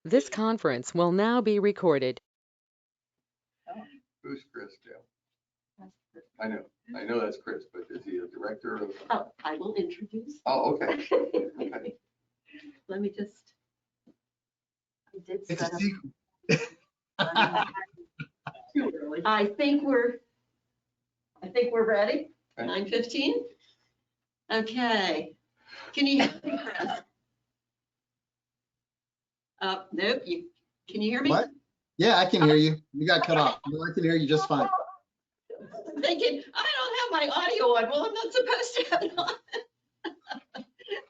This conference will now be recorded. Who's Chris, Jim? I know that's Chris, but is he a director of? Oh, I will introduce. Oh, okay. Okay. Let me just. I did It's a set up. secret. Too early. I think we're ready. Okay. 9:15. Okay. Can you hear me, Chris? Nope. Can you hear me? What? Yeah, I can hear you. You got cut off. No, I can hear you just fine. I'm thinking, I don't have my audio on. Well, I'm not supposed to have it on.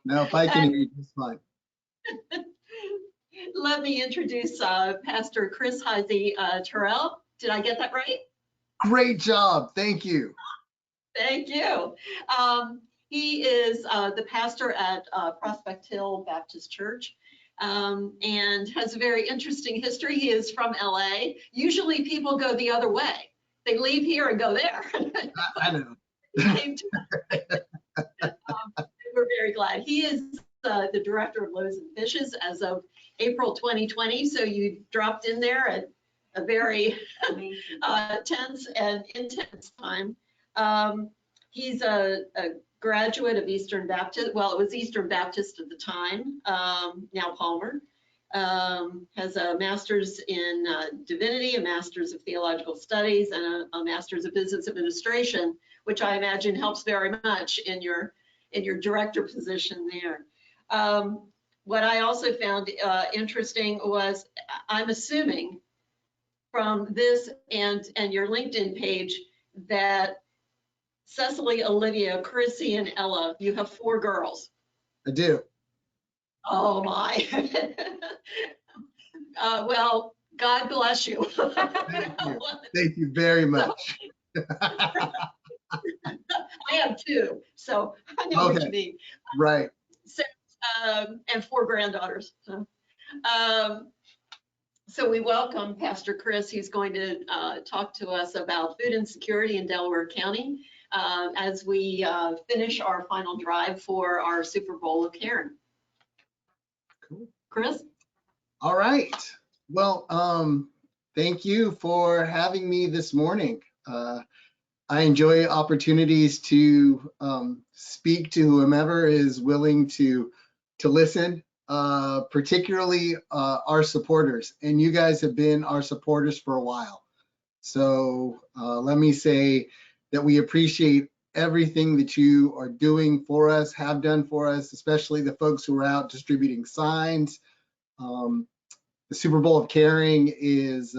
No, if I can hear you just fine. Let me introduce Pastor Chris Heisey Terrell. Did I get that right? Great job. Thank you. Thank you. He is the pastor at Prospect Hill Baptist Church and has a very interesting history. He is from LA. Usually people go the other way. They leave here and go there. I know. We're very glad. He is the director of Loaves and Fishes as of April 2020. So you dropped in there at a very tense and intense time. He's a graduate of Eastern Baptist. Well, it was Eastern Baptist at the time, now Palmer. Has a master's in divinity, a master's of theological studies, and a master's of business administration, which I imagine helps very much in your director position there. What I also found interesting was, I'm assuming from this and your LinkedIn page that Cecily, Olivia, Chrissy, and Ella, you have 4 girls. I do. Oh my. Well, God bless you. Thank you. Thank you very much. I have 2, so I know what you mean. Right. So, and 4 granddaughters. So we welcome Pastor Chris. He's going to talk to us about food insecurity in Delaware County as we finish our final drive for our Super Bowl of Caring. Cool. Chris? All right. Well, thank you for having me this morning. I enjoy opportunities to speak to whomever is willing to listen, particularly our supporters. And you guys have been our supporters for a while. So let me say that we appreciate everything that you are doing for us, have done for us, especially the folks who are out distributing signs. The Super Bowl of Caring is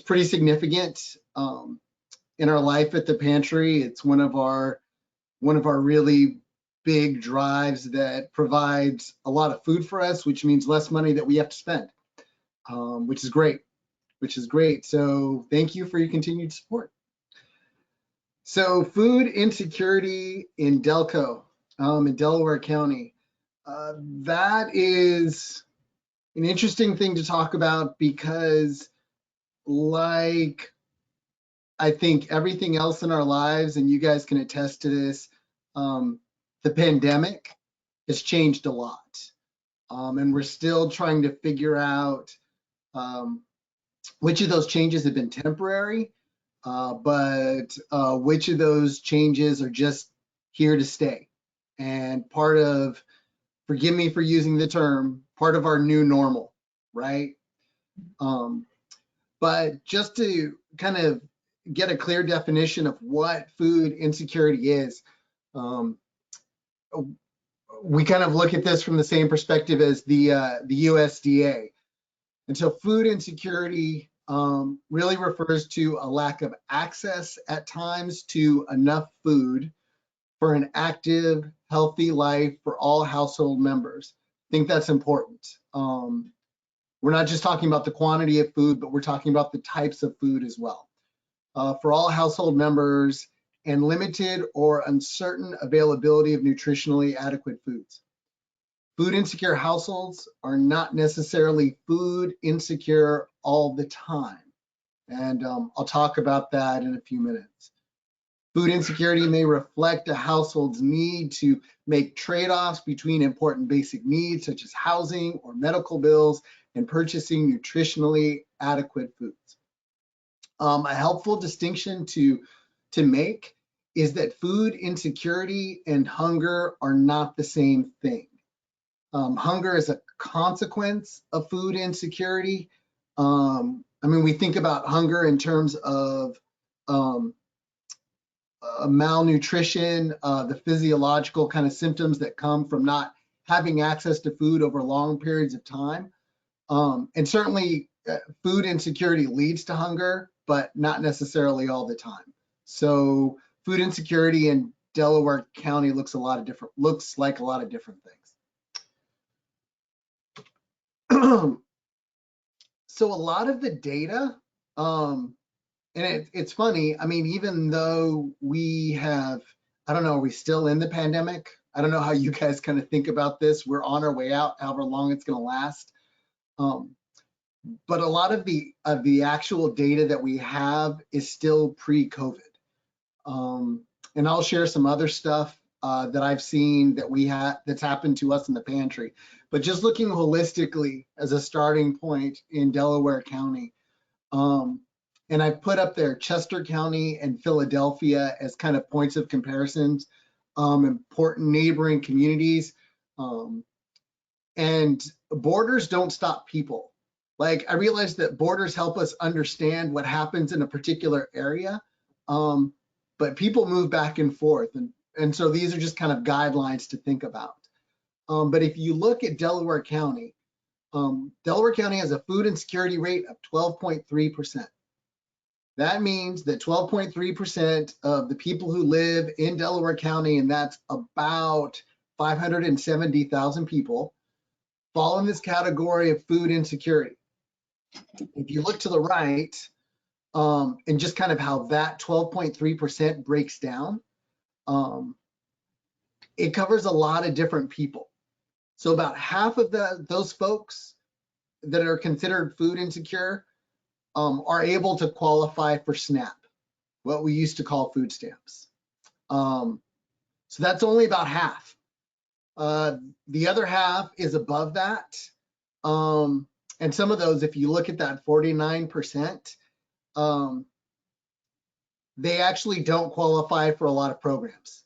pretty significant in our life at the Pantry. It's one of our really big drives that provides a lot of food for us, which means less money that we have to spend, which is great. So thank you for your continued support. So food insecurity in Delco, in Delaware County, that is an interesting thing to talk about because, like I think everything else in our lives, and you guys can attest to this, the pandemic has changed a lot. And we're still trying to figure out which of those changes have been temporary, but which of those changes are just here to stay. And part of, forgive me for using the term, part of our new normal, right? But just to kind of get a clear definition of what food insecurity is, we kind of look at this from the same perspective as the USDA. And so food insecurity really refers to a lack of access at times to enough food for an active, healthy life for all household members. I think that's important. We're not just talking about the quantity of food, but we're talking about the types of food as well. For all household members and limited or uncertain availability of nutritionally adequate foods. Food insecure households are not necessarily food insecure all the time. And I'll talk about that in a few minutes. Food insecurity may reflect a household's need to make trade-offs between important basic needs such as housing or medical bills and purchasing nutritionally adequate foods. A helpful distinction to make is that food insecurity and hunger are not the same thing. Hunger is a consequence of food insecurity. I mean, we think about hunger in terms of malnutrition, the physiological kind of symptoms that come from not having access to food over long periods of time. And certainly food insecurity leads to hunger, but not necessarily all the time. So food insecurity in Delaware County looks like a lot of different things. So a lot of the data, and it's funny, I mean, even though we have, I don't know, are we still in the pandemic? I don't know how you guys kind of think about this. We're on our way out, however long it's going to last. But a lot of the actual data that we have is still pre-COVID. And I'll share some other stuff that I've seen that's happened to us in the pantry. But just looking holistically as a starting point in Delaware County, and I put up there Chester County and Philadelphia as kind of points of comparisons, important neighboring communities. And borders don't stop people. Like, I realize that borders help us understand what happens in a particular area, but people move back and forth. And so these are just kind of guidelines to think about. But if you look at Delaware County has a food insecurity rate of 12.3%. That means that 12.3% of the people who live in Delaware County, and that's about 570,000 people, fall in this category of food insecurity. If you look to the right, and just kind of how that 12.3% breaks down, it covers a lot of different people. So about half of those folks that are considered food insecure are able to qualify for SNAP, what we used to call food stamps. So that's only about half. The other half is above that. And some of those, if you look at that 49%, they actually don't qualify for a lot of programs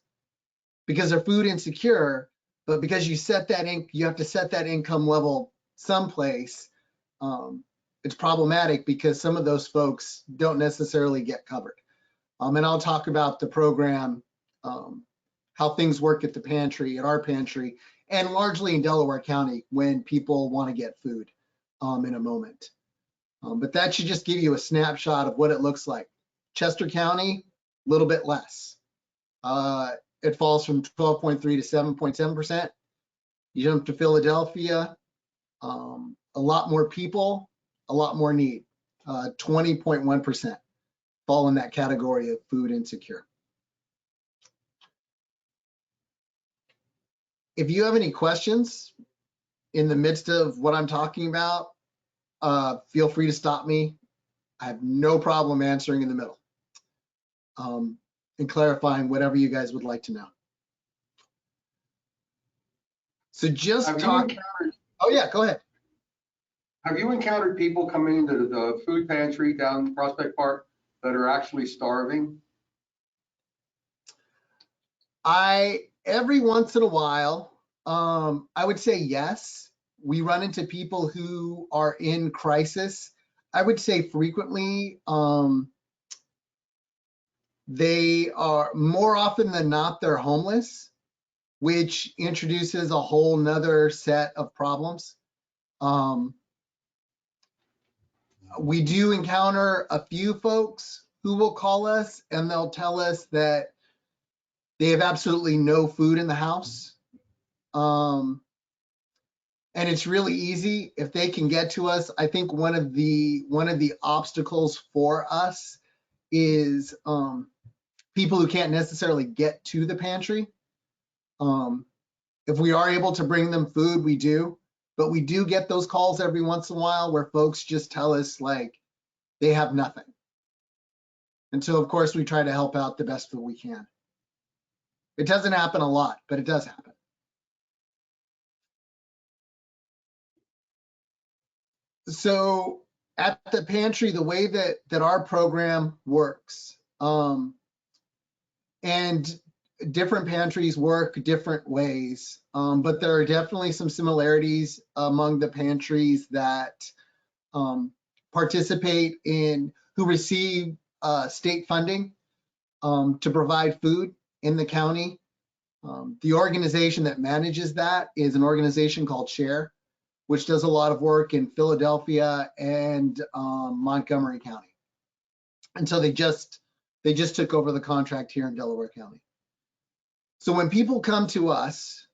because they're food insecure, but because you have to set that income level someplace, it's problematic because some of those folks don't necessarily get covered. And I'll talk about the program, how things work at our pantry, and largely in Delaware County when people want to get food in a moment. But that should just give you a snapshot of what it looks like. Chester County, a little bit less. It falls from 12.3 to 7.7%. You jump to Philadelphia, a lot more people, a lot more need. 20.1% fall in that category of food insecure. If you have any questions in the midst of what I'm talking about, feel free to stop me. I have no problem answering in the middle and clarifying whatever you guys would like to know. So just talk. Oh yeah, go ahead. Have you encountered people coming into the food pantry down Prospect Park that are actually starving? Every once in a while, I would say yes. We run into people who are in crisis. I would say frequently, they are more often than not, they're homeless, which introduces a whole nother set of problems. We do encounter a few folks who will call us and they'll tell us that they have absolutely no food in the house. And it's really easy if they can get to us. I think one of the obstacles for us is people who can't necessarily get to the pantry. If we are able to bring them food, we do, but we do get those calls every once in a while where folks just tell us like they have nothing. And so, of course, we try to help out the best that we can. It doesn't happen a lot, but it does happen. So at the pantry, the way that our program works, and different pantries work different ways, but there are definitely some similarities among the pantries that participate in, who receive state funding to provide food in the county. The organization that manages that is an organization called SHARE, which does a lot of work in Philadelphia and Montgomery County. And so they just took over the contract here in Delaware County. So when people come to us,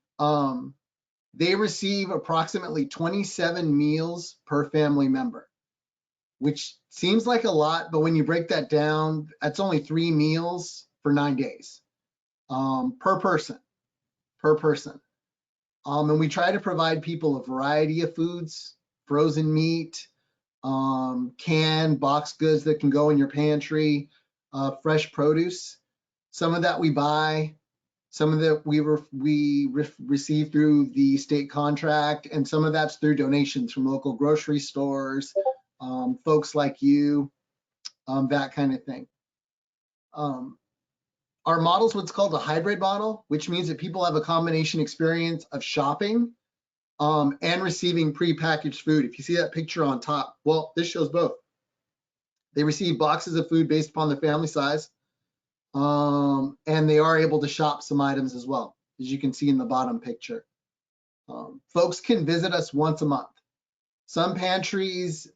they receive approximately 27 meals per family member, which seems like a lot, but when you break that down, that's only 3 meals for 9 days per person. And we try to provide people a variety of foods, frozen meat, canned box goods that can go in your pantry, fresh produce. Some of that we buy, some of that we receive through the state contract, and some of that's through donations from local grocery stores, folks like you, that kind of thing. Our model is what's called a hybrid model, which means that people have a combination experience of shopping and receiving prepackaged food. If you see that picture on top, well, this shows both. They receive boxes of food based upon their family size, and they are able to shop some items as well, as you can see in the bottom picture. Folks can visit us once a month. Some pantries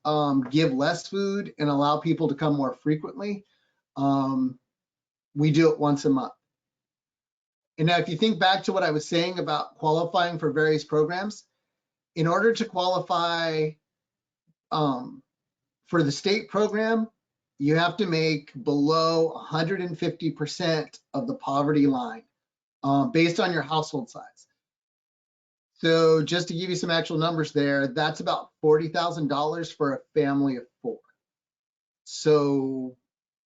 give less food and allow people to come more frequently. We do it once a month. And now if you think back to what I was saying about qualifying for various programs, in order to qualify for the state program, you have to make below 150% of the poverty line based on your household size. So just to give you some actual numbers there, that's about $40,000 for a family of 4. So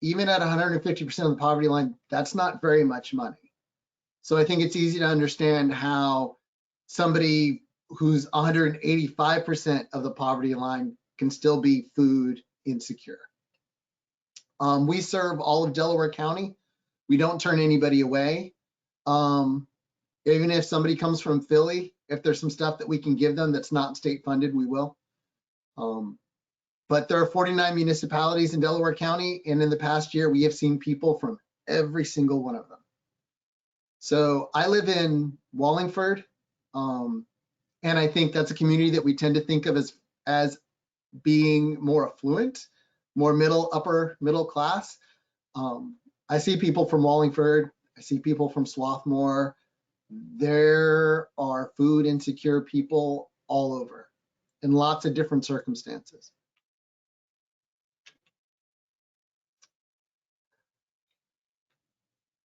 even at 150% of the poverty line, that's not very much money. So I think it's easy to understand how somebody who's 185% of the poverty line can still be food insecure. We serve all of Delaware County. We don't turn anybody away. Even if somebody comes from Philly, if there's some stuff that we can give them that's not state funded, we will. But there are 49 municipalities in Delaware County, and in the past year, we have seen people from every single one of them. So I live in Wallingford, and I think that's a community that we tend to think of as being more affluent, more upper middle class. I see people from Wallingford, I see people from Swarthmore. There are food insecure people all over in lots of different circumstances.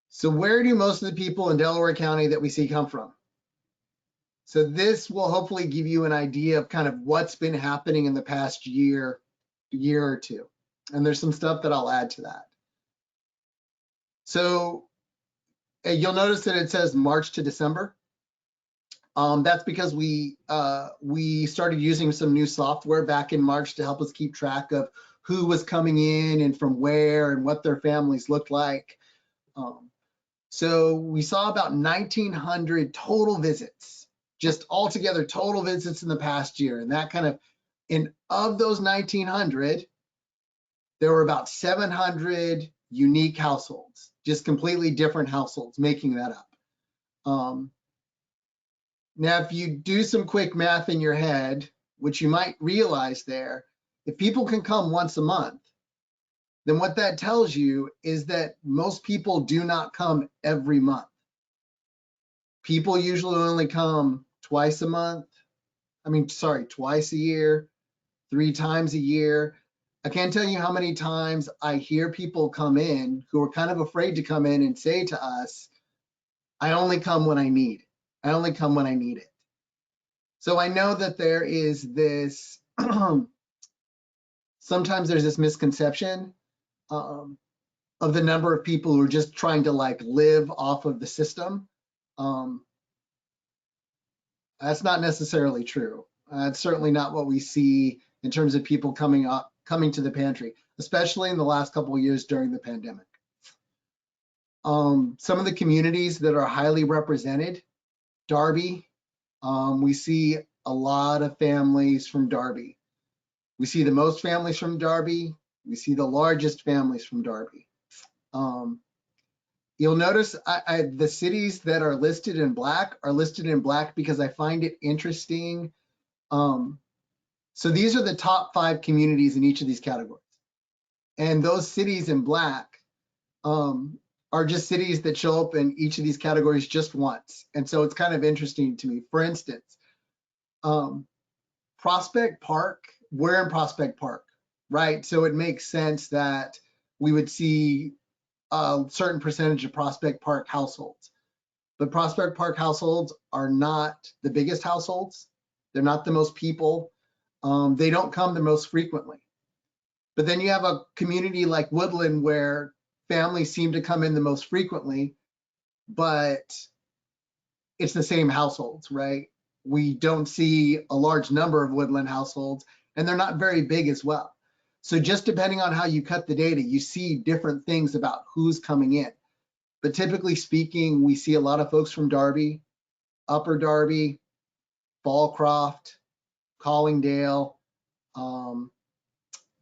So where do most of the people in Delaware County that we see come from? So this will hopefully give you an idea of kind of what's been happening in the past year or two. And there's some stuff that I'll add to that. So you'll notice that it says March to December. That's because we started using some new software back in March to help us keep track of who was coming in and from where and what their families looked like. So we saw about 1,900 total visits, just altogether total visits in the past year. And that kind of, and of those 1,900, there were about 700 unique households, just completely different households making that up. Now, if you do some quick math in your head, which you might realize there, if people can come once a month, then what that tells you is that most people do not come every month. People usually only come twice a year, 3 times a year. I can't tell you how many times I hear people come in who are kind of afraid to come in and say to us, I only come when I need it. I only come when I need it. So I know that there is this, sometimes there's this misconception the number of people who are just trying to like live off of the system. That's not necessarily true. It's certainly not what we see in terms of people coming to the pantry, especially in the last couple of years during the pandemic. Some of the communities that are highly represented, Darby, we see a lot of families from Darby. We see the most families from Darby. We see the largest families from Darby. You'll notice the cities that are listed in black because I find it interesting. So these are the top 5 communities in each of these categories. And those cities in black are just cities that show up in each of these categories just once. And so it's kind of interesting to me. For instance, Prospect Park, we're in Prospect Park, right? So it makes sense that we would see a certain percentage of Prospect Park households. But Prospect Park households are not the biggest households. They're not the most people. They don't come the most frequently. But then you have a community like Woodland where families seem to come in the most frequently, but it's the same households, right? We don't see a large number of Woodland households, and they're not very big as well. So just depending on how you cut the data, you see different things about who's coming in. But typically speaking, we see a lot of folks from Darby, Upper Darby, Fallcroft, Collingdale,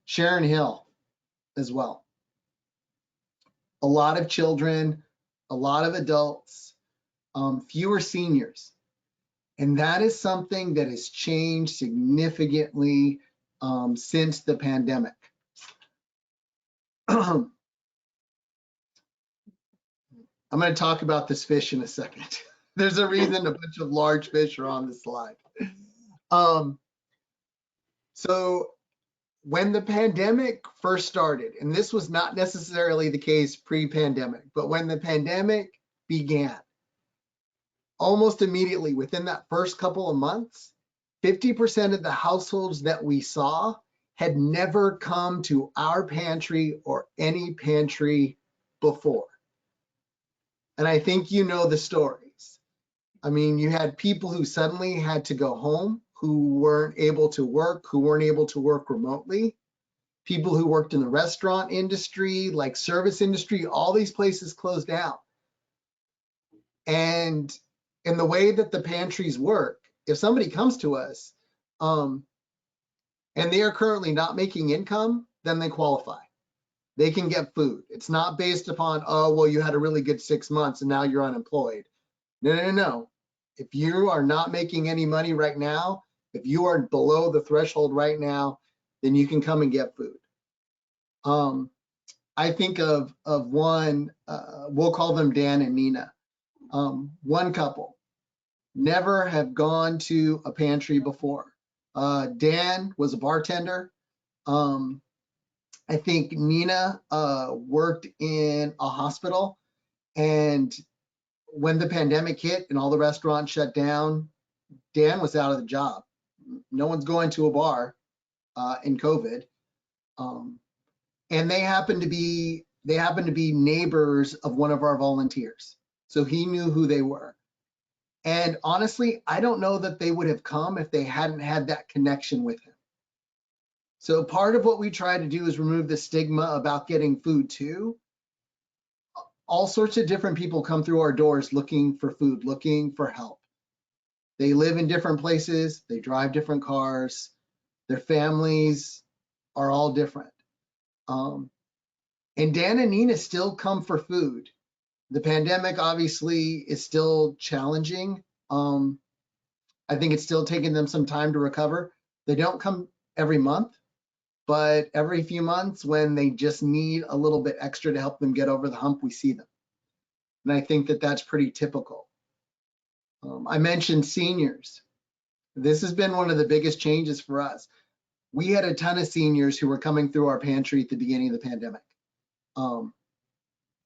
Sharon Hill as well. A lot of children, a lot of adults, fewer seniors. And that is something that has changed significantly since the pandemic. I'm going to talk about this fish in a second. There's a reason a bunch of large fish are on the slide. So when the pandemic first started, and this was not necessarily the case pre-pandemic, but when the pandemic began, almost immediately within that first couple of months, 50% of the households that we saw had never come to our pantry or any pantry before. And I think you know the stories. I mean, you had people who suddenly had to go home, who weren't able to work, remotely. People who worked in the restaurant industry, like service industry, all these places closed down. And in the way that the pantries work, if somebody comes to us and they are currently not making income, then they qualify. They can get food. It's not based upon, oh, well, you had a really good 6 months and now you're unemployed. No. If you are not making any money right now, if you are below the threshold right now, then you can come and get food. I think of one, we'll call them Dan and Nina. One couple, never have gone to a pantry before. Dan was a bartender. I think Nina worked in a hospital, and when the pandemic hit and all the restaurants shut down, Dan was out of the job. No one's going to a bar in COVID. And they happened to be neighbors of one of our volunteers. So he knew who they were. And honestly, I don't know that they would have come if they hadn't had that connection with him. So part of what we try to do is remove the stigma about getting food too. All sorts of different people come through our doors looking for food, looking for help. They live in different places, they drive different cars, their families are all different. And Dan and Nina still come for food. The pandemic obviously is still challenging. I think it's still taking them some time to recover. They don't come every month, but every few months when they just need a little bit extra to help them get over the hump, we see them. And I think that that's pretty typical. I mentioned seniors. This has been one of the biggest changes for us. We had a ton of seniors who were coming through our pantry at the beginning of the pandemic.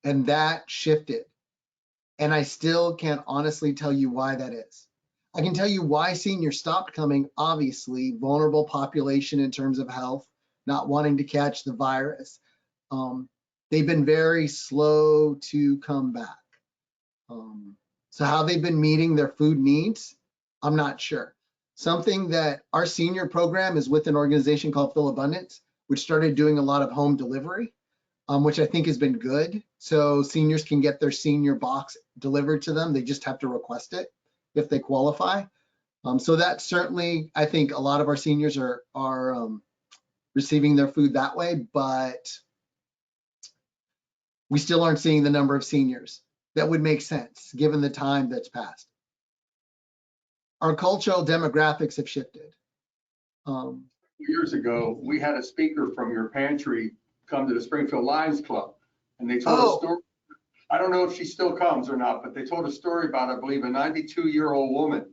And that shifted. And I still can't honestly tell you why that is. I can tell you why seniors stopped coming, obviously, vulnerable population in terms of health, not wanting to catch the virus. they've been very slow to come back. So how they've been meeting their food needs, I'm not sure. Something that our senior program is with an organization called Fill Abundance, which started doing a lot of home delivery, which I think has been good. So seniors can get their senior box delivered to them. They just have to request it if they qualify. So that certainly, I think a lot of our seniors are receiving their food that way, but we still aren't seeing the number of seniors that would make sense given the time that's passed. Our cultural demographics have shifted. Years ago, we had a speaker from your pantry come to the Springfield Lions Club, and they told a story. I don't know if she still comes or not, but they told a story about, I believe, a 92-year-old woman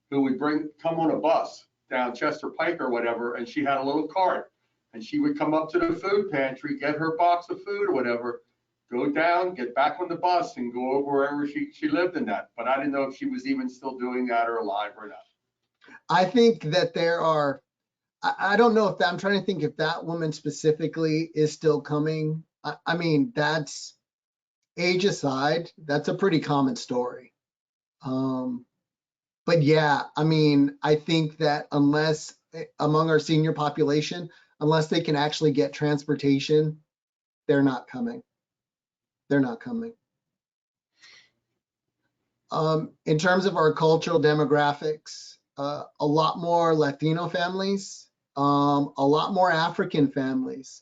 who would come on a bus down Chester Pike or whatever, and she had a little cart, and she would come up to the food pantry, get her box of food or whatever, go down, get back on the bus, and go over wherever she lived in that. But I didn't know if she was even still doing that or alive or not. I think that there are, I don't know if that, I'm trying to think if that woman specifically is still coming. I mean, that's, age aside, that's a pretty common story. But yeah, I mean, I think that unless among our senior population, unless they can actually get transportation, they're not coming. They're not coming. In terms of our cultural demographics, a lot more Latino families, a lot more African families.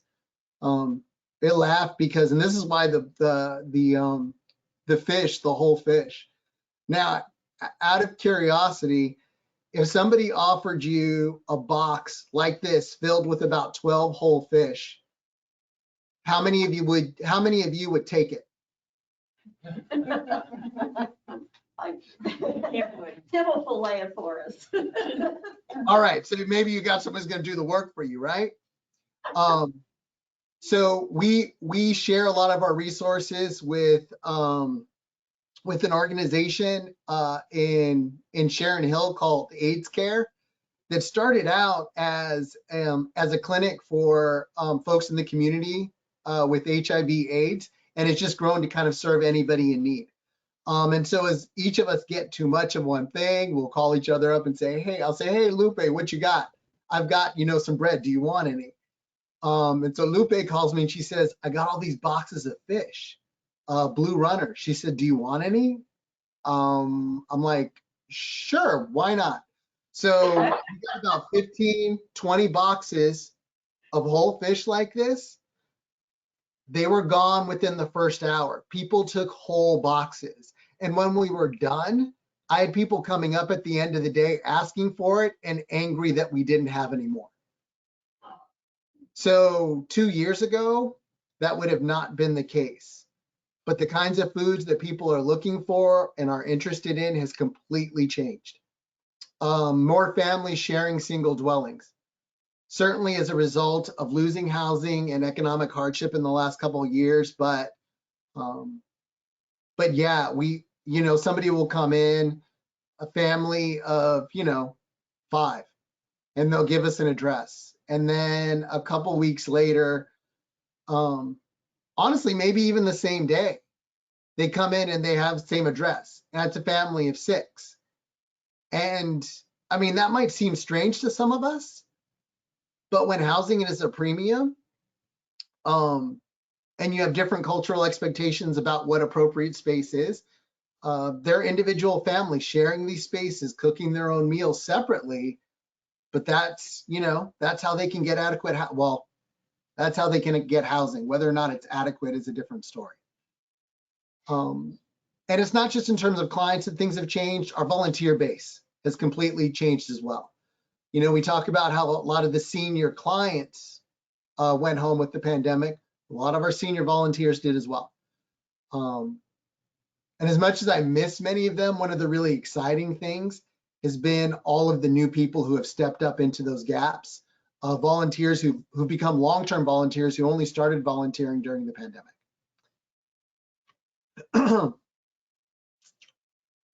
They laugh because, and this is why the fish, the whole fish. Now, out of curiosity, if somebody offered you a box like this filled with about 12 whole fish, how many of you would take it? Tibble fillet it for us. All right, so maybe you got someone who's going to do the work for you, right? So we share a lot of our resources with an organization in Sharon Hill called AIDS Care that started out as a clinic for folks in the community with HIV/AIDS, and it's just grown to kind of serve anybody in need. And so as each of us get too much of one thing, we'll call each other up and say, hey, I'll say, hey, Lupe, what you got? I've got, some bread. Do you want any? And so Lupe calls me and she says, I got all these boxes of fish, Blue Runner. She said, do you want any? I'm like, sure, why not? So we got about 15, 20 boxes of whole fish like this. They were gone within the first hour. People took whole boxes. And when we were done, I had people coming up at the end of the day asking for it and angry that we didn't have any more. So 2 years ago, that would have not been the case. But the kinds of foods that people are looking for and are interested in has completely changed. More families sharing single dwellings. Certainly as a result of losing housing and economic hardship in the last couple of years, but yeah, somebody will come in, a family of, 5, and they'll give us an address. And then a couple weeks later, honestly, maybe even the same day, they come in and they have the same address. And it's a family of 6. And I mean, that might seem strange to some of us, but when housing is a premium, and you have different cultural expectations about what appropriate space is, their individual families sharing these spaces, cooking their own meals separately, but that's how they can get adequate, that's how they can get housing. Whether or not it's adequate is a different story. And it's not just in terms of clients that things have changed. Our volunteer base has completely changed as well. We talk about how a lot of the senior clients went home with the pandemic. A lot of our senior volunteers did as well. And as much as I miss many of them, one of the really exciting things has been all of the new people who have stepped up into those gaps, volunteers who've become long-term volunteers who only started volunteering during the pandemic.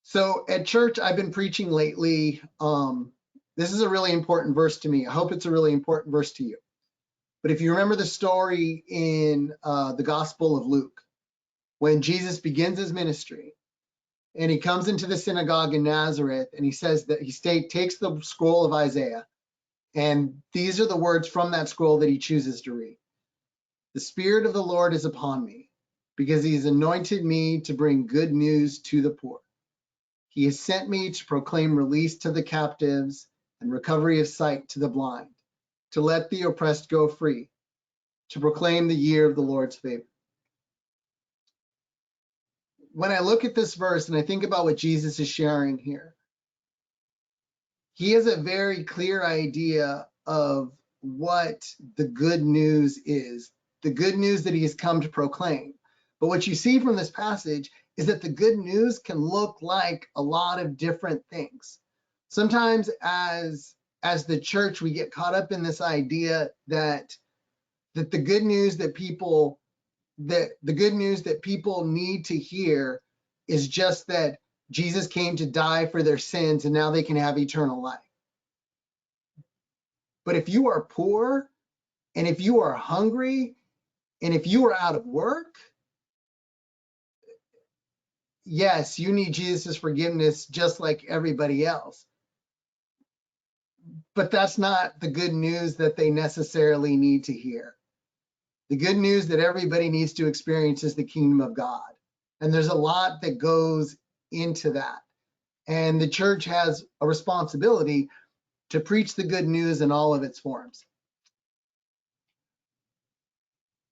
So at church, I've been preaching lately. This is a really important verse to me. I hope it's a really important verse to you. But if you remember the story in the Gospel of Luke, when Jesus begins his ministry and he comes into the synagogue in Nazareth and he says that he takes the scroll of Isaiah, and these are the words from that scroll that he chooses to read. The Spirit of the Lord is upon me, because he has anointed me to bring good news to the poor. He has sent me to proclaim release to the captives and recovery of sight to the blind, to let the oppressed go free, to proclaim the year of the Lord's favor. When I look at this verse and I think about what Jesus is sharing here, he has a very clear idea of what the good news is, the good news that he has come to proclaim. But what you see from this passage is that the good news can look like a lot of different things. Sometimes as the church, we get caught up in this idea that the good news that people need to hear is just that Jesus came to die for their sins and now they can have eternal life. But if you are poor, and if you are hungry, and if you are out of work, yes, you need Jesus' forgiveness just like everybody else. But that's not the good news that they necessarily need to hear. The good news that everybody needs to experience is the kingdom of God. And there's a lot that goes into that. And the church has a responsibility to preach the good news in all of its forms.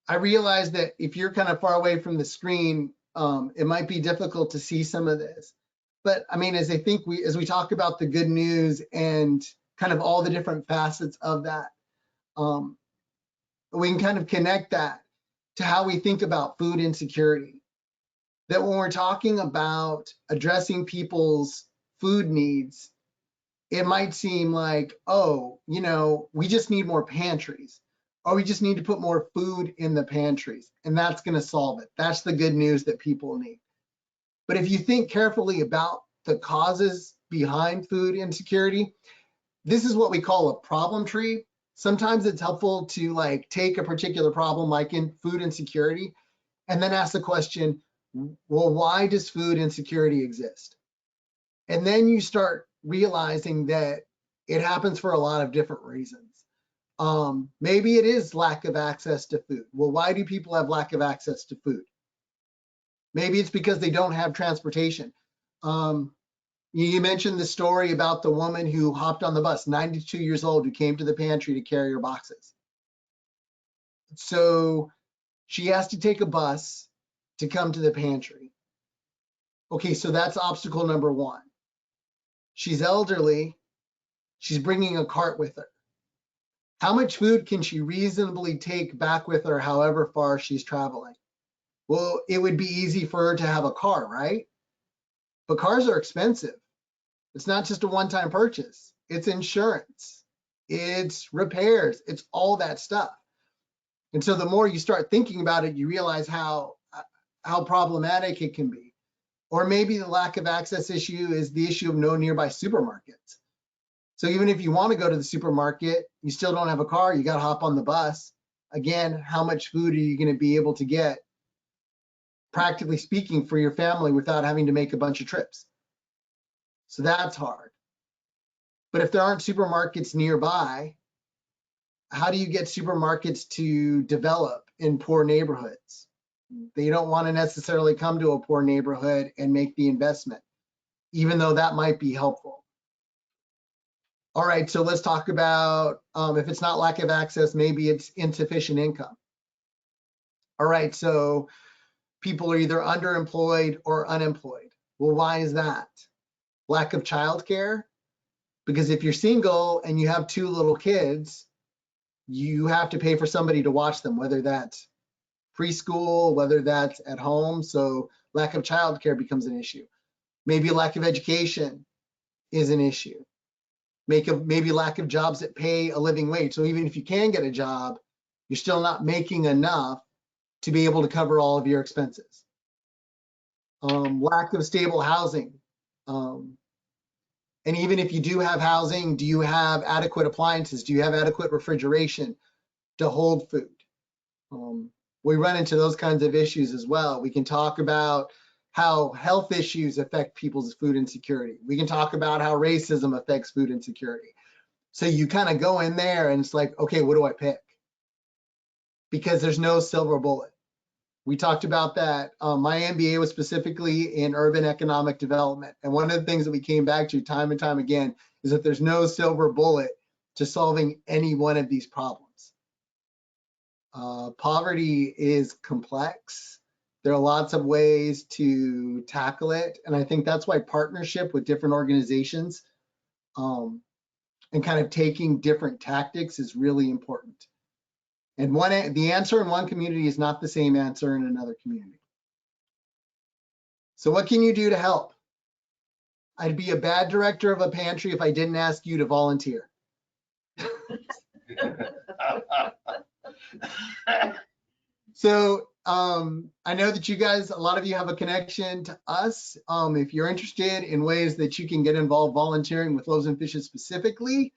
I realize that if you're kind of far away from the screen, it might be difficult to see some of this. But I mean, as we talk about the good news and kind of all the different facets of that, we can kind of connect that to how we think about food insecurity. That when we're talking about addressing people's food needs, it might seem like, oh, we just need more pantries, or we just need to put more food in the pantries, and that's going to solve it. That's the good news that people need. But if you think carefully about the causes behind food insecurity, this is what we call a problem tree. Sometimes it's helpful to take a particular problem like in food insecurity and then ask the question, well, why does food insecurity exist? And then you start realizing that it happens for a lot of different reasons. Maybe it is lack of access to food. Well, why do people have lack of access to food? Maybe it's because they don't have transportation. You mentioned the story about the woman who hopped on the bus, 92 years old, who came to the pantry to carry her boxes. So she has to take a bus to come to the pantry. Okay, so that's obstacle number one. She's elderly. She's bringing a cart with her. How much food can she reasonably take back with her however far she's traveling? Well, it would be easy for her to have a car, right? But cars are expensive. It's not just a one-time purchase. It's insurance. It's repairs. It's all that stuff. And so the more you start thinking about it, you realize how problematic it can be. Or maybe the lack of access issue is the issue of no nearby supermarkets. So even if you want to go to the supermarket, you still don't have a car, you got to hop on the bus. Again, how much food are you going to be able to get, practically speaking, for your family without having to make a bunch of trips? So that's hard. But if there aren't supermarkets nearby, how do you get supermarkets to develop in poor neighborhoods? They don't want to necessarily come to a poor neighborhood and make the investment, even though that might be helpful. All right, so let's talk about if it's not lack of access, maybe it's insufficient income. All right, so people are either underemployed or unemployed. Well, why is that? Lack of childcare? Because if you're single and you have 2 little kids, you have to pay for somebody to watch them, whether that's preschool, whether that's at home. So lack of childcare becomes an issue. Maybe lack of education is an issue. Maybe lack of jobs that pay a living wage. So even if you can get a job, you're still not making enough to be able to cover all of your expenses. Lack of stable housing. And even if you do have housing, do you have adequate appliances? Do you have adequate refrigeration? to hold food. We run into those kinds of issues as well. We can talk about how health issues affect people's food insecurity. We can talk about how racism affects food insecurity. So you kind of go in there and it's like, okay, what do I pick? Because there's no silver bullet. We talked about that. My MBA was specifically in urban economic development. And one of the things that we came back to time and time again is that there's no silver bullet to solving any one of these problems. Poverty is complex. There are lots of ways to tackle it. And I think that's why partnership with different organizations and kind of taking different tactics is really important. And the answer in one community is not the same answer in another community. So what can you do to help? I'd be a bad director of a pantry if I didn't ask you to volunteer. So I know that you guys, a lot of you have a connection to us. If you're interested in ways that you can get involved volunteering with Loaves and Fishes specifically,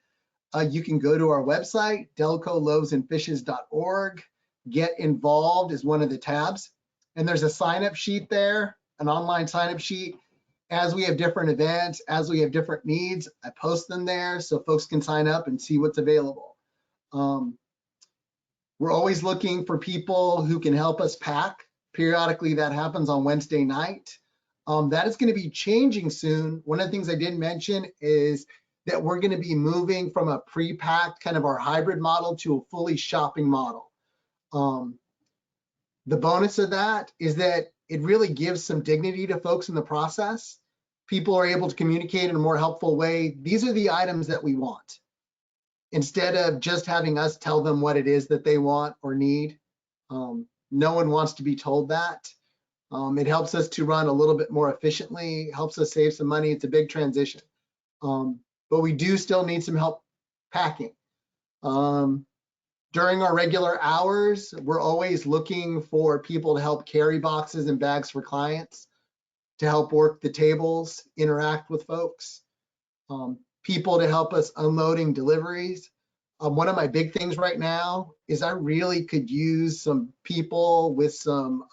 you can go to our website, delco-loavesandfishes.org. Get involved is one of the tabs. And there's a sign-up sheet there, an online sign-up sheet. As we have different events, as we have different needs, I post them there so folks can sign up and see what's available. We're always looking for people who can help us pack. Periodically, that happens on Wednesday night. That is going to be changing soon. One of the things I didn't mention is that we're going to be moving from a pre-packed kind of our hybrid model to a fully shopping model. The bonus of that is that it really gives some dignity to folks in the process. People are able to communicate in a more helpful way. These are the items that we want. Instead of just having us tell them what it is that they want or need. No one wants to be told that. It helps us to run a little bit more efficiently, helps us save some money. It's a big transition. But we do still need some help packing. During our regular hours, we're always looking for people to help carry boxes and bags for clients, to help work the tables, interact with folks, people to help us unloading deliveries. One of my big things right now is I really could use some people with some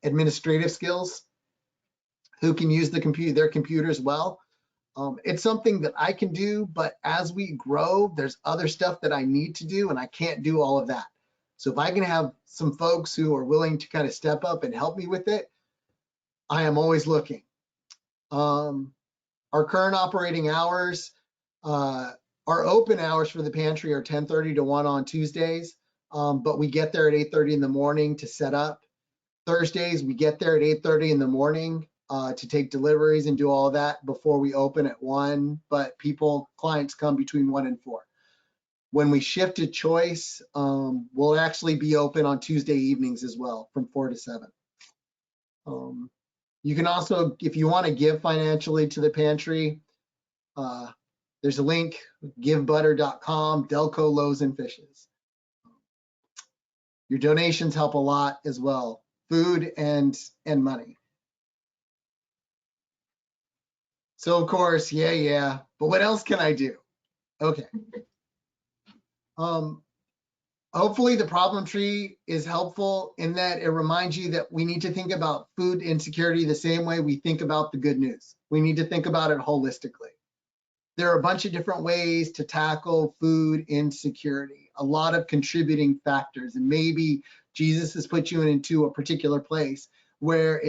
administrative skills who can use their computers well. It's something that I can do, but as we grow, there's other stuff that I need to do and I can't do all of that. So if I can have some folks who are willing to kind of step up and help me with it, I am always looking. Our current operating hours, our open hours for the pantry are 10:30 to 1 on Tuesdays, but we get there at 8:30 in the morning to set up. Thursdays, we get there at 8:30 in the morning to take deliveries and do all of that before we open at 1, but clients come between 1 and 4. When we shift to choice, we'll actually be open on Tuesday evenings as well from 4 to 7. You can also, if you want to give financially to the pantry, there's a link, givebutter.com, Delco Loaves and Fishes. Your donations help a lot as well, food and money. So of course, yeah, but what else can I do? Okay. Hopefully the problem tree is helpful in that it reminds you that we need to think about food insecurity the same way we think about the good news. We need to think about it holistically. There are a bunch of different ways to tackle food insecurity, a lot of contributing factors, and maybe Jesus has put you into a particular place where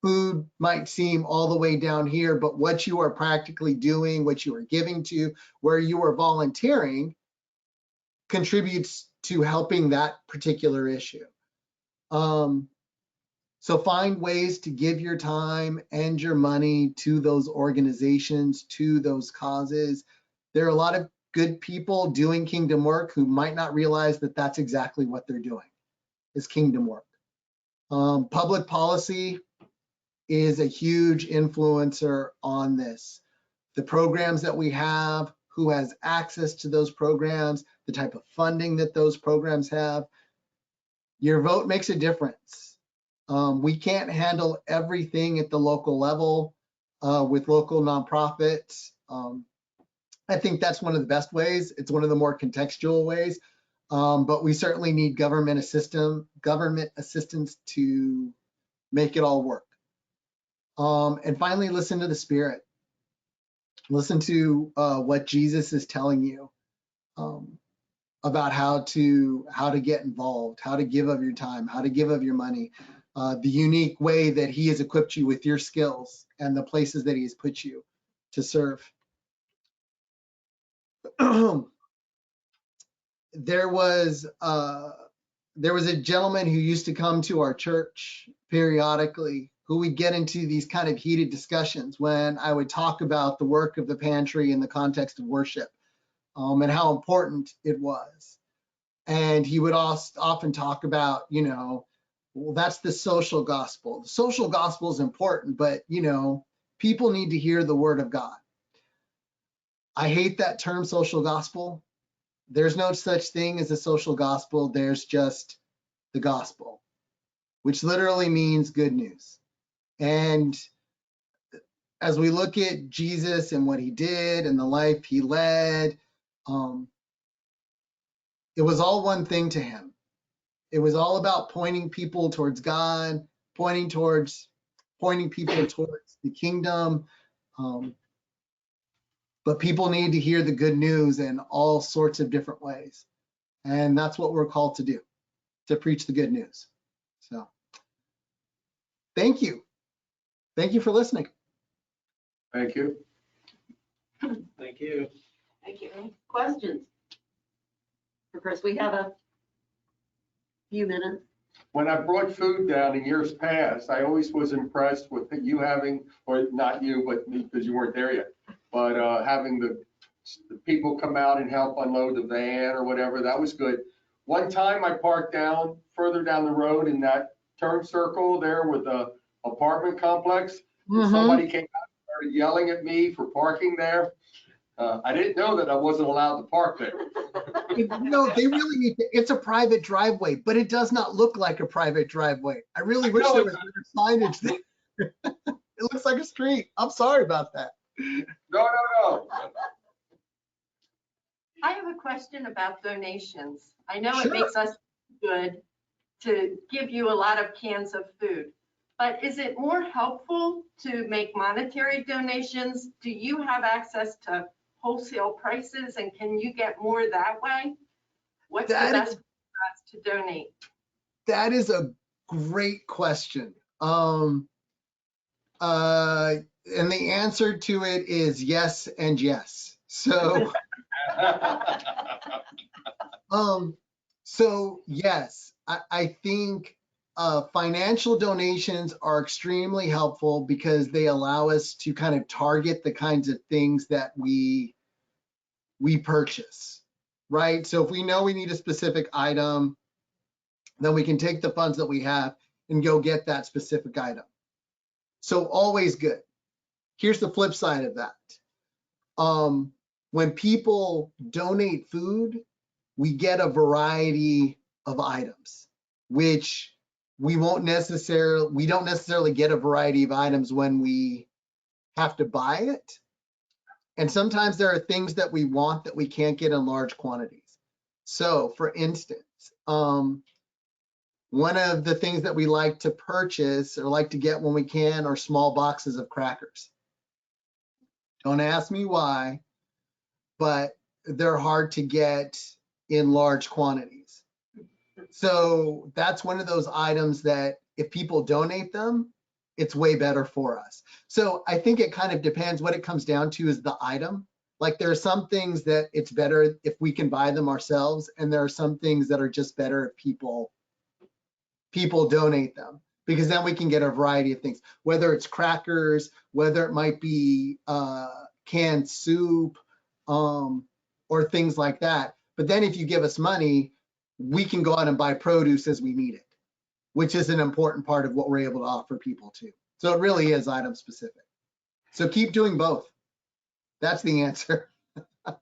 food might seem all the way down here, but what you are practically doing, what you are giving to, where you are volunteering contributes to helping that particular issue. So find ways to give your time and your money to those organizations, to those causes. There are a lot of good people doing kingdom work who might not realize that that's exactly what they're doing, is kingdom work. Public policy is a huge influencer on this. The programs that we have, who has access to those programs, the type of funding that those programs have. Your vote makes a difference. We can't handle everything at the local level with local nonprofits. I think that's one of the best ways. It's one of the more contextual ways. but we certainly need government assistance to make it all work. And finally, listen to the Spirit. Listen to what Jesus is telling you about how to get involved, how to give of your time, how to give of your money, the unique way that he has equipped you with your skills and the places that he has put you to serve. There was a gentleman who used to come to our church periodically, who would get into these kind of heated discussions when I would talk about the work of the pantry in the context of worship, and how important it was. And he would often talk about, well, that's the social gospel. The social gospel is important, but, people need to hear the word of God. I hate that term, social gospel. There's no such thing as a social gospel. There's just the gospel, which literally means good news. And as we look at Jesus and what he did and the life he led, it was all one thing to him. It was all about pointing people towards God, pointing people towards the kingdom. But people need to hear the good news in all sorts of different ways. And that's what we're called to do, to preach the good news. So thank you. Thank you for listening. Thank you. Thank you. Thank you. Questions? Of course, we have a few minutes. When I brought food down in years past, I always was impressed with you having, or not you, but me, because you weren't there yet, but having the people come out and help unload the van or whatever. That was good. One time I parked down further down the road in that turn circle there with the apartment complex. And somebody came out and started yelling at me for parking there. I didn't know that I wasn't allowed to park there. No, they really need to. It's a private driveway, but it does not look like a private driveway. I really wish there was better signage there. It looks like a street. I'm sorry about that. No. I have a question about donations. I know Sure. it makes us good to give you a lot of cans of food, but is it more helpful to make monetary donations? Do you have access to wholesale prices, and can you get more that way? What's the best for us to donate? That is a great question. And the answer to it is yes and yes. So, so yes, I think financial donations are extremely helpful because they allow us to kind of target the kinds of things that we purchase, right? So if we know we need a specific item, then we can take the funds that we have and go get that specific item. So always good. Here's the flip side of that. When people donate food, we get a variety of items, which we don't necessarily get a variety of items when we have to buy it. And sometimes there are things that we want that we can't get in large quantities. So for instance, one of the things that we like to purchase or like to get when we can are small boxes of crackers. Don't ask me why, but they're hard to get in large quantities. So that's one of those items that if people donate them, it's way better for us. So I think it kind of depends. What it comes down to is the item. Like there are some things that it's better if we can buy them ourselves, and there are some things that are just better if people donate them, because then we can get a variety of things, whether it's crackers, whether it might be canned soup, or things like that. But then if you give us money, we can go out and buy produce as we need it, which is an important part of what we're able to offer people too. So it really is item specific. So keep doing both. That's the answer. Chris,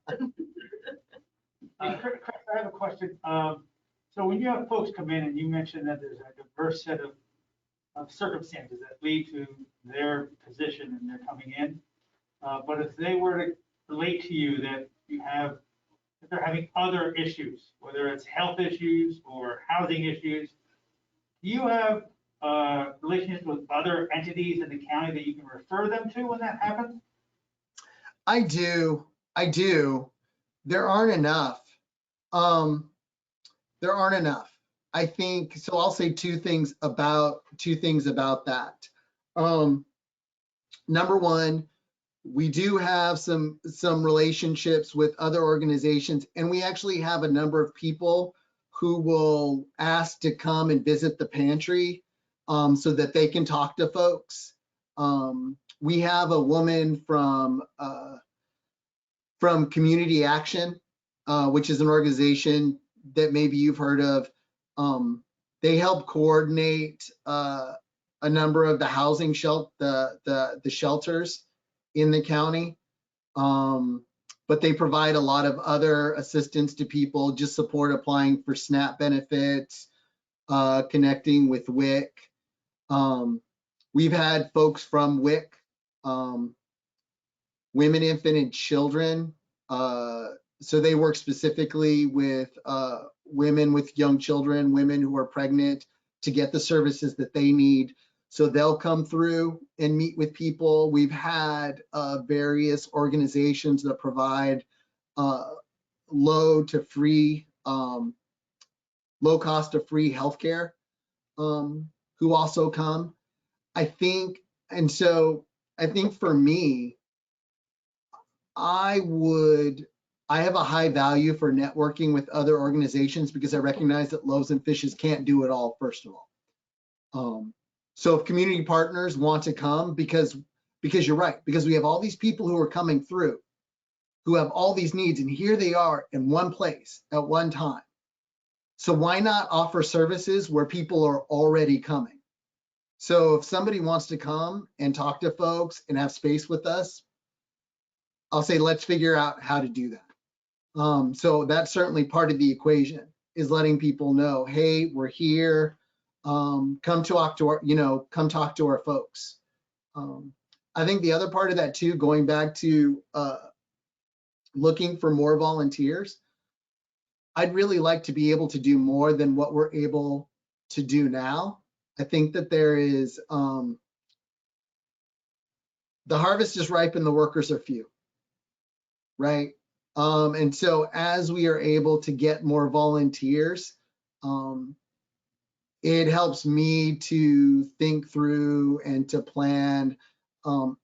I have a question. So when you have folks come in and you mentioned that there's a diverse set of circumstances that lead to their position and they're coming in, but if they were to relate to you that you have if they're having other issues, whether it's health issues or housing issues, do you have relationships with other entities in the county that you can refer them to when that happens? I do. There aren't enough. There aren't enough. I think, so I'll say two things about that. Number one, we do have some relationships with other organizations, and we actually have a number of people who will ask to come and visit the pantry so that they can talk to folks. We have a woman from Community Action, which is an organization that maybe you've heard of. They help coordinate a number of the housing the shelters in the county. But they provide a lot of other assistance to people, just support applying for SNAP benefits, connecting with WIC. We've had folks from WIC, Women, Infant, and Children. So they work specifically with women with young children, women who are pregnant, to get the services that they need. So they'll come through and meet with people. We've had various organizations that provide low cost of free healthcare who also come. I think for me, I have a high value for networking with other organizations because I recognize that Loaves and Fishes can't do it all, first of all. So if community partners want to come, because you're right, because we have all these people who are coming through, who have all these needs, and here they are in one place at one time. So why not offer services where people are already coming? So if somebody wants to come and talk to folks and have space with us, I'll say, let's figure out how to do that. So that's certainly part of the equation, is letting people know, hey, we're here. Come talk to our folks. I think the other part of that too, going back to looking for more volunteers, I'd really like to be able to do more than what we're able to do now. I think that there is, the harvest is ripe and the workers are few, right? And so as we are able to get more volunteers, it helps me to think through and to plan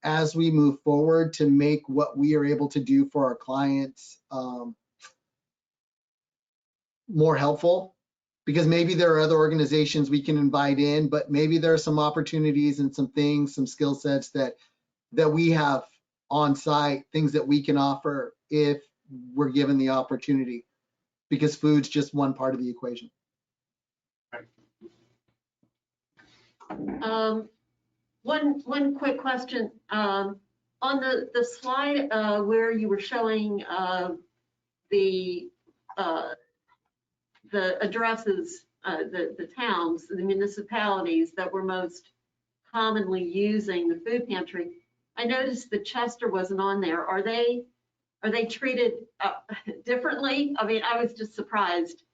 as we move forward to make what we are able to do for our clients more helpful. Because maybe there are other organizations we can invite in, but maybe there are some opportunities and some things, some skill sets that we have on site, things that we can offer if we're given the opportunity, because food's just one part of the equation. One quick question. On the slide where you were showing the addresses, the towns, the municipalities that were most commonly using the food pantry, I noticed that Chester wasn't on there. Are they treated differently? I mean, I was just surprised.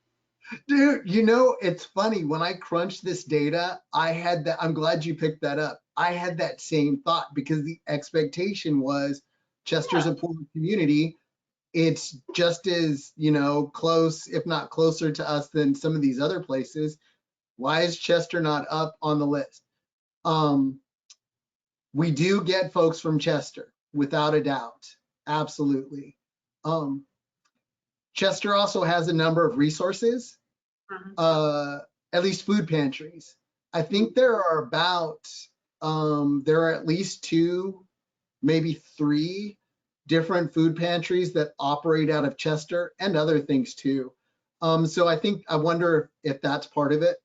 Dude, it's funny, when I crunched this data, I had that. I'm glad you picked that up. I had that same thought, because the expectation was Chester's a poor community. It's just as, close, if not closer to us than some of these other places. Why is Chester not up on the list? We do get folks from Chester, without a doubt. Absolutely. Chester also has a number of resources, at least food pantries. I think there are at least 2, maybe 3 different food pantries that operate out of Chester, and other things too. So I wonder if that's part of it.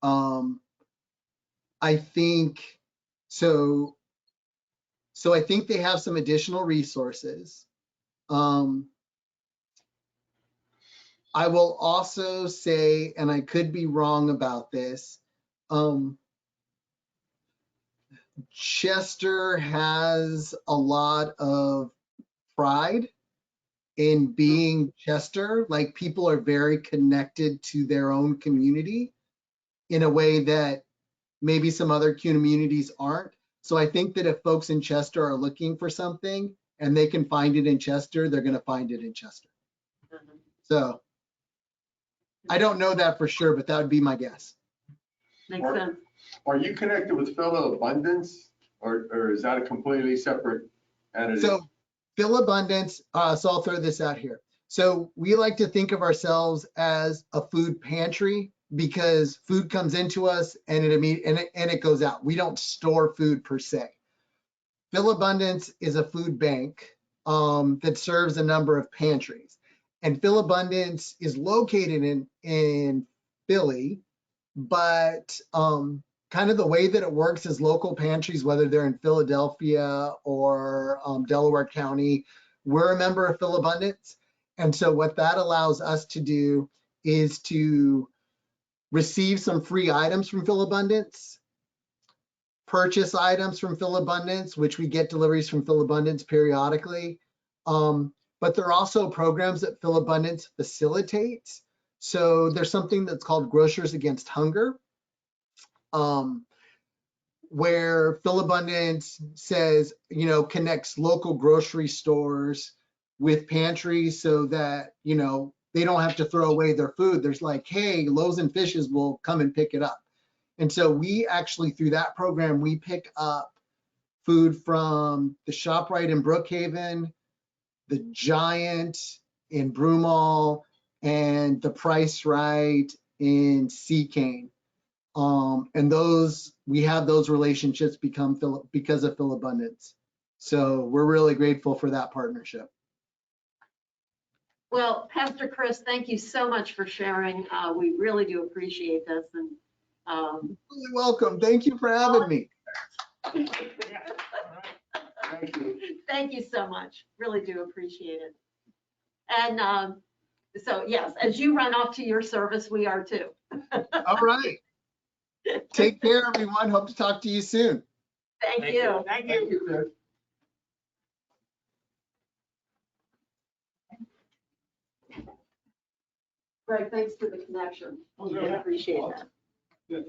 I think so. So I think they have some additional resources. I will also say, and I could be wrong about this, Chester has a lot of pride in being Chester. Like, people are very connected to their own community in a way that maybe some other communities aren't. So I think that if folks in Chester are looking for something and they can find it in Chester, they're going to find it in Chester. So I don't know that for sure, but that would be my guess. Makes sense. Are you connected with Fellow Abundance, or is that a completely separate entity? So Phil Abundance, so I'll throw this out here. So we like to think of ourselves as a food pantry because food comes into us and it goes out. We don't store food per se. Phil Abundance is a food bank that serves a number of pantries. And Phil Abundance is located in Philly, but kind of the way that it works is local pantries, whether they're in Philadelphia or Delaware County, we're a member of Phil Abundance. And so what that allows us to do is to receive some free items from Phil Abundance, purchase items from Phil Abundance, which we get deliveries from Phil Abundance periodically. But there are also programs that Phil Abundance facilitates. So there's something that's called Grocers Against Hunger, where Phil Abundance says, connects local grocery stores with pantries so that, they don't have to throw away their food. There's like, hey, Loaves and Fishes will come and pick it up. And so we actually, through that program, we pick up food from the ShopRite in Brookhaven, the Giant in Broomall, and the Price Right in Seacane. And we have those relationships because of Phil Abundance. So we're really grateful for that partnership. Well, Pastor Chris, thank you so much for sharing. We really do appreciate this. And Really welcome. Thank you for having me. Thank you. Thank you so much. Really do appreciate it. And so, yes, as you run off to your service, we are too. All right. Take care, everyone. Hope to talk to you soon. Thank you. Thank you. Thank you, Chris. Greg, thanks for the connection. Oh, We yeah. appreciate that.